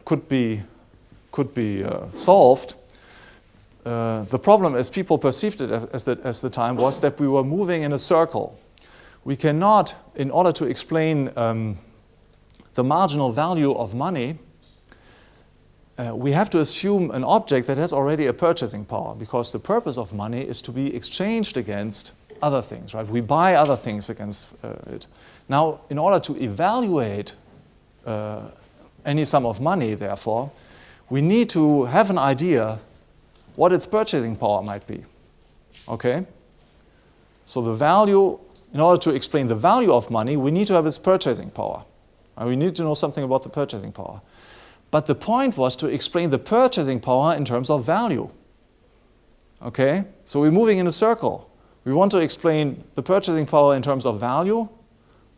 could be solved. The problem, as people perceived it as the time, was that we were moving in a circle. We cannot, in order to explain the marginal value of money, we have to assume an object that has already a purchasing power, because the purpose of money is to be exchanged against other things, right? We buy other things against it. Now, in order to evaluate any sum of money, therefore, we need to have an idea what its purchasing power might be. Okay? So the value, in order to explain the value of money, we need to have its purchasing power. And we need to know something about the purchasing power. But the point was to explain the purchasing power in terms of value. Okay? So we're moving in a circle. We want to explain the purchasing power in terms of value,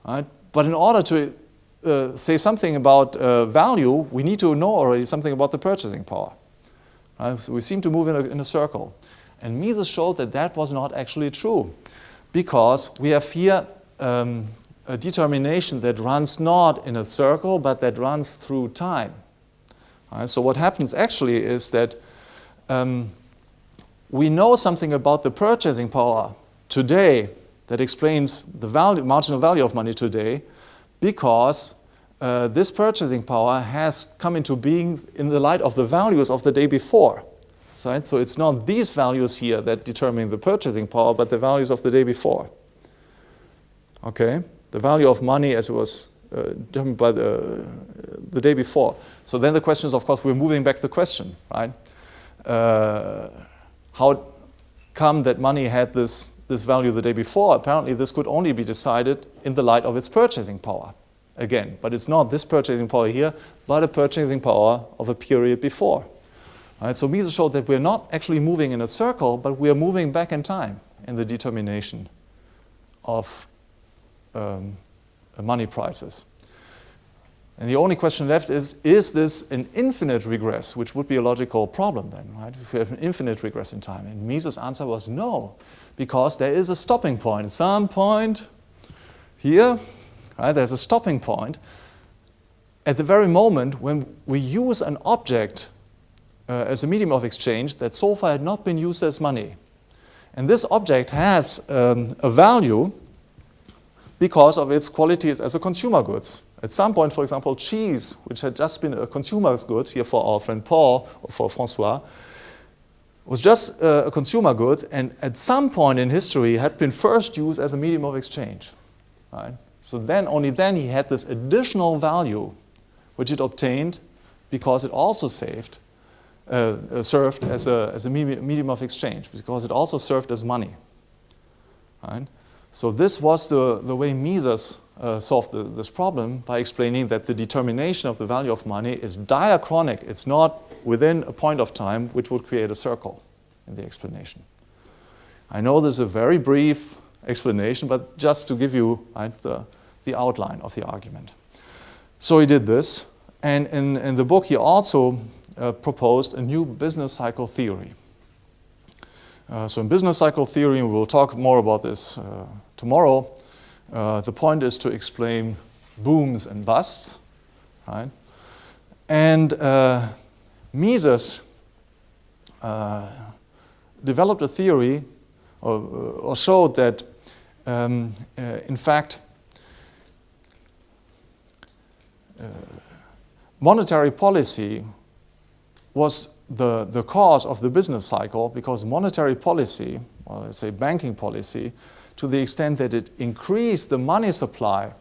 right? But in order to say something about value, we need to know already something about the purchasing power. Right? So we seem to move in a circle. And Mises showed that that was not actually true, because we have here a determination that runs not in a circle, but that runs through time. Right? So what happens actually is that we know something about the purchasing power today that explains the marginal value of money today, because this purchasing power has come into being in the light of the values of the day before. Right? So it's not these values here that determine the purchasing power, but the values of the day before. Okay? The value of money as it was determined by the day before. So then the question is, of course, we're moving back the question, right? How come that money had this value the day before? Apparently this could only be decided in the light of its purchasing power. Again, but it's not this purchasing power here, but a purchasing power of a period before. Right? So Mises showed that we're not actually moving in a circle, but we are moving back in time in the determination of money prices. And the only question left is this an infinite regress, which would be a logical problem then, right? If we have an infinite regress in time. And Mises' answer was no, because there is a stopping point. At some point here, right, there's a stopping point at the very moment when we use an object as a medium of exchange that so far had not been used as money. And this object has a value because of its qualities as a consumer goods. At some point, for example, cheese, which had just been a consumer good here for our friend Paul or for Francois, was just a consumer good, and at some point in history had been first used as a medium of exchange. Right? So then, only then he had this additional value, which it obtained because it also served as a medium of exchange, because it also served as money. Right? So this was the way Mises solved this problem, by explaining that the determination of the value of money is diachronic. It's not within a point of time which would create a circle in the explanation. I know this is a very brief explanation, but just to give you the outline of the argument. So he did this, and in the book he also proposed a new business cycle theory. So in business cycle theory, and we'll talk more about this tomorrow, the point is to explain booms and busts, right? And Mises developed a theory or showed that, in fact, monetary policy was the cause of the business cycle, because monetary policy, or let's say banking policy, to the extent that it increased the money supply,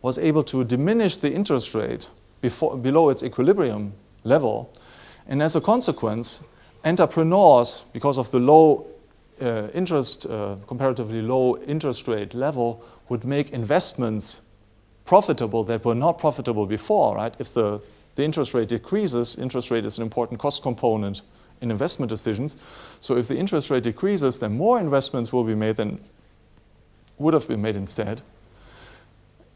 was able to diminish the interest rate below its equilibrium level. And as a consequence, entrepreneurs, because of the low comparatively low interest rate level, would make investments profitable that were not profitable before, right? If the interest rate decreases, interest rate is an important cost component in investment decisions. So if the interest rate decreases, then more investments will be made than would have been made instead.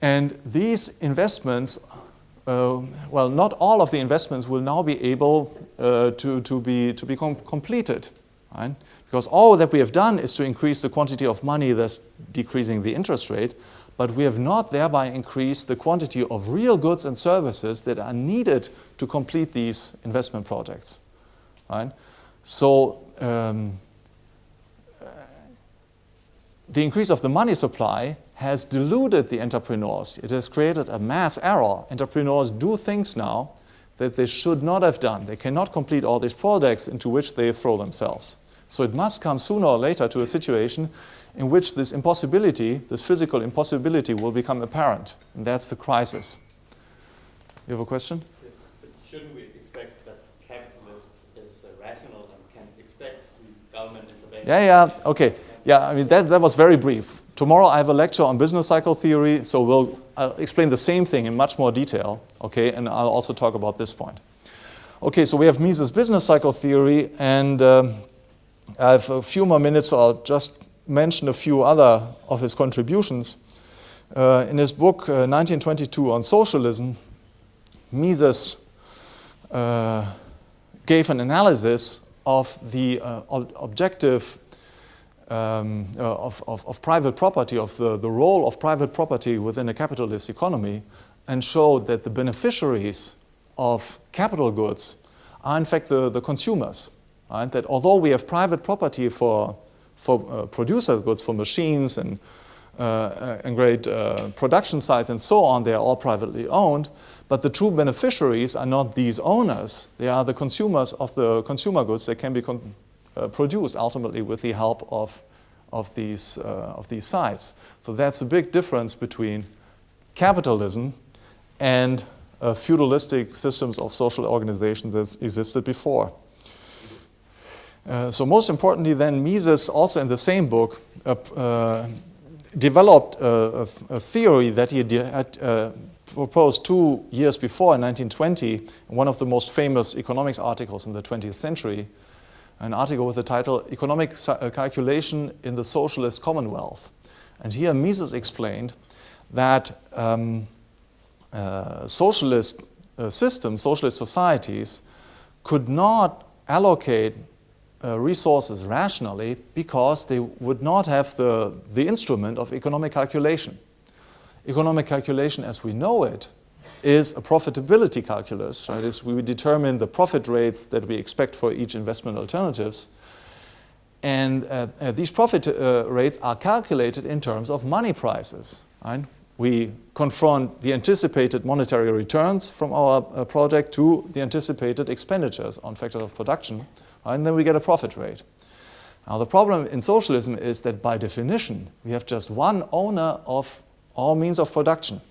And these investments well, not all of the investments will now be able to be completed, right? Because all that we have done is to increase the quantity of money, thus decreasing the interest rate, but we have not thereby increased the quantity of real goods and services that are needed to complete these investment projects, right? So the increase of the money supply has diluted the entrepreneurs. It has created a mass error. Entrepreneurs do things now that they should not have done. They cannot complete all these projects into which they throw themselves. So it must come sooner or later to a situation in which this impossibility, this physical impossibility, will become apparent. And that's the crisis. You have a question? Yes, but shouldn't we expect that capitalists is rational and can expect the government intervention? Yeah, okay. Yeah, I mean, that was very brief. Tomorrow I have a lecture on business cycle theory, so I'll explain the same thing in much more detail, okay, and I'll also talk about this point. Okay, so we have Mises' business cycle theory, and I have a few more minutes, so I'll just mention a few other of his contributions. In his book, 1922 on Socialism, Mises gave an analysis of the objective of private property, of the role of private property within a capitalist economy, and showed that the beneficiaries of capital goods are in fact the consumers. Right? That although we have private property for producer goods, for machines and great production sites and so on, they are all privately owned, but the true beneficiaries are not these owners. They are the consumers of the consumer goods that can be produced ultimately with the help of these sites. So that's a big difference between capitalism and feudalistic systems of social organization that existed before. So most importantly then, Mises also in the same book developed a theory that he had proposed 2 years before in 1920 in one of the most famous economics articles in the 20th century, an article with the title Economic Calculation in the Socialist Commonwealth. And here Mises explained that socialist systems, socialist societies could not allocate resources rationally because they would not have the instrument of economic calculation. Economic calculation as we know it is a profitability calculus. Right? We determine the profit rates that we expect for each investment alternatives. And these profit rates are calculated in terms of money prices. Right? We confront the anticipated monetary returns from our project to the anticipated expenditures on factors of production. And then we get a profit rate. Now the problem in socialism is that by definition, we have just one owner of all means of production.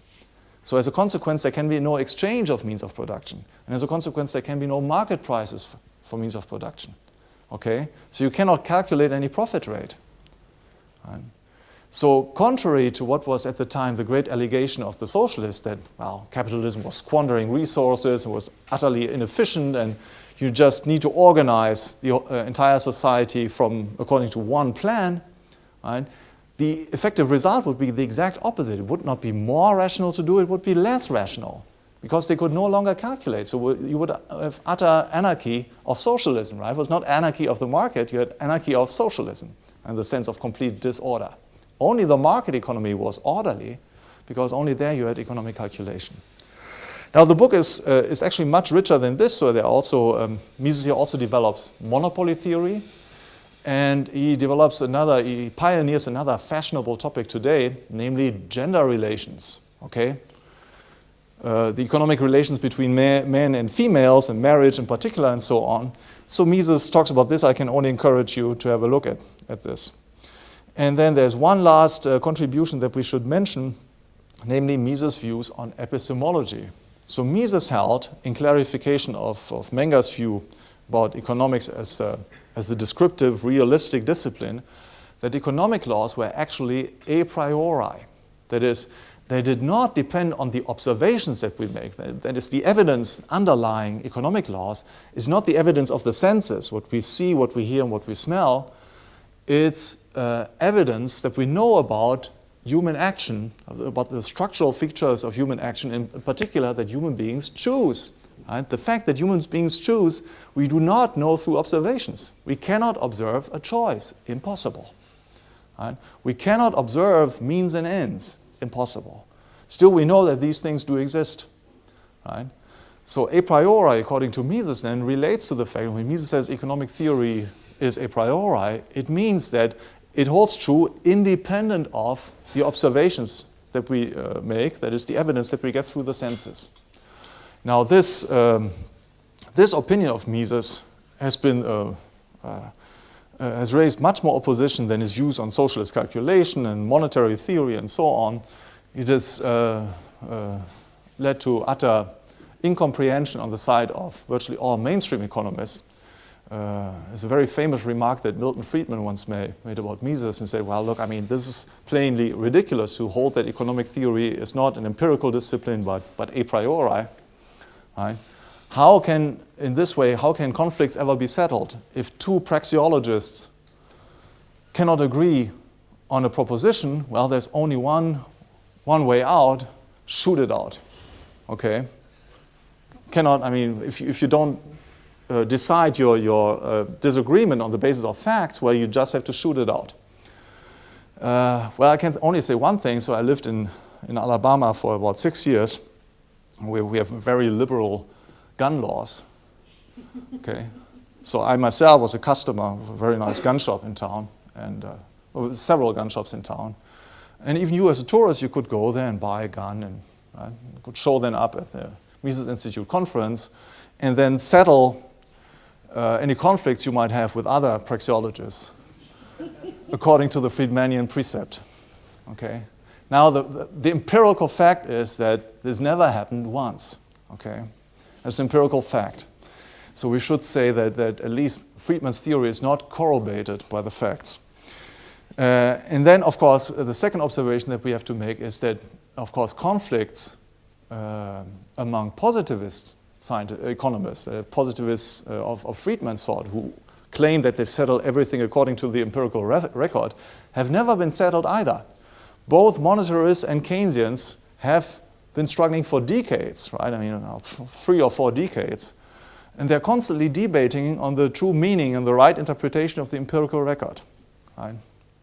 So as a consequence, there can be no exchange of means of production. And as a consequence, there can be no market prices for means of production. Okay? So you cannot calculate any profit rate. Right? So contrary to what was at the time the great allegation of the socialists that, well, capitalism was squandering resources, it was utterly inefficient, and you just need to organize the entire society according to one plan, right? The effective result would be the exact opposite. It would not be more rational to do, it would be less rational because they could no longer calculate. So you would have utter anarchy of socialism, right? It was not anarchy of the market, you had anarchy of socialism in the sense of complete disorder. Only the market economy was orderly because only there you had economic calculation. Now the book is actually much richer than this. So there are also Mises here also develops monopoly theory, and he pioneers another fashionable topic today, namely gender relations. Okay, the economic relations between men and females and marriage in particular and so on. So Mises talks about this. I can only encourage you to have a look at this. And then there's one last contribution that we should mention, namely Mises' views on epistemology. So Mises held, in clarification of Menger's view about economics as a descriptive, realistic discipline, that economic laws were actually a priori. That is, they did not depend on the observations that we make. That is, the evidence underlying economic laws is not the evidence of the senses, what we see, what we hear, and what we smell. It's evidence that we know about human action, about the structural features of human action, in particular that human beings choose. Right? The fact that human beings choose, we do not know through observations. We cannot observe a choice. Impossible. Right? We cannot observe means and ends. Impossible. Still, we know that these things do exist. Right? So a priori, according to Mises, then relates to the fact that when Mises says economic theory is a priori, it means that it holds true independent of the observations that we make, that is the evidence that we get through the senses. Now this opinion of Mises has been has raised much more opposition than his views on socialist calculation and monetary theory and so on. It has led to utter incomprehension on the side of virtually all mainstream economists. It's a very famous remark that Milton Friedman once made about Mises and said, well, look, I mean, this is plainly ridiculous to hold that economic theory is not an empirical discipline but a priori. Right? How can, in this way, how can conflicts ever be settled? If two praxeologists cannot agree on a proposition, well, there's only one way out: shoot it out. Okay? Cannot, I mean, if you don't decide your disagreement on the basis of facts, well, you just have to shoot it out. Well, I can only say one thing. So I lived in Alabama for about 6 years. We have very liberal gun laws. Okay, so I myself was a customer of a very nice gun shop in town, and several gun shops in town. And even you, as a tourist, you could go there and buy a gun, and you could show them up at the Mises Institute conference, and then settle any conflicts you might have with other praxeologists, according to the Friedmanian precept. Okay. Now, the empirical fact is that this never happened once. Okay, that's an empirical fact. So we should say that at least Friedman's theory is not corroborated by the facts. And then, of course, the second observation that we have to make is that, of course, conflicts among positivist economists, positivists of Friedman's sort, who claim that they settle everything according to the empirical record, have never been settled either. Both monetarists and Keynesians have been struggling for decades, right? I mean, 3 or 4 decades. And they're constantly debating on the true meaning and the right interpretation of the empirical record. Right?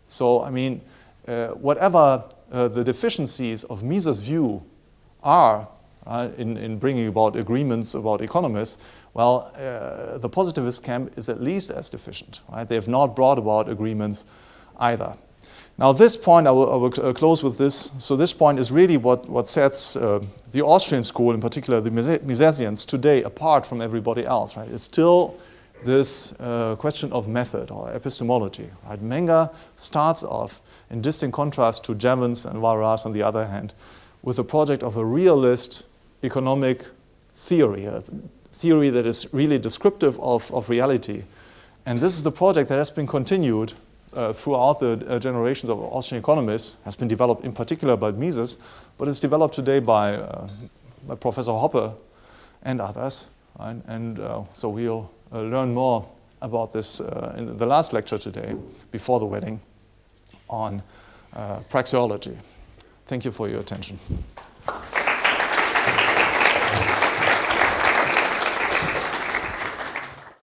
So, I mean, whatever the deficiencies of Mises' view are in bringing about agreements about economists, well, the positivist camp is at least as deficient. Right? They have not brought about agreements either. Now, this point, I will close with this. So this point is really what sets the Austrian school, in particular the Misesians, today apart from everybody else. Right? It's still this question of method or epistemology. Right? Menger starts off, in distinct contrast to Jevons and Walras on the other hand, with a project of a realist economic theory, a theory that is really descriptive of reality. And this is the project that has been continued throughout the generations of Austrian economists, has been developed in particular by Mises, but it's developed today by Professor Hoppe and others. Right? And so we'll learn more about this in the last lecture today, before the wedding, on praxeology. Thank you for your attention.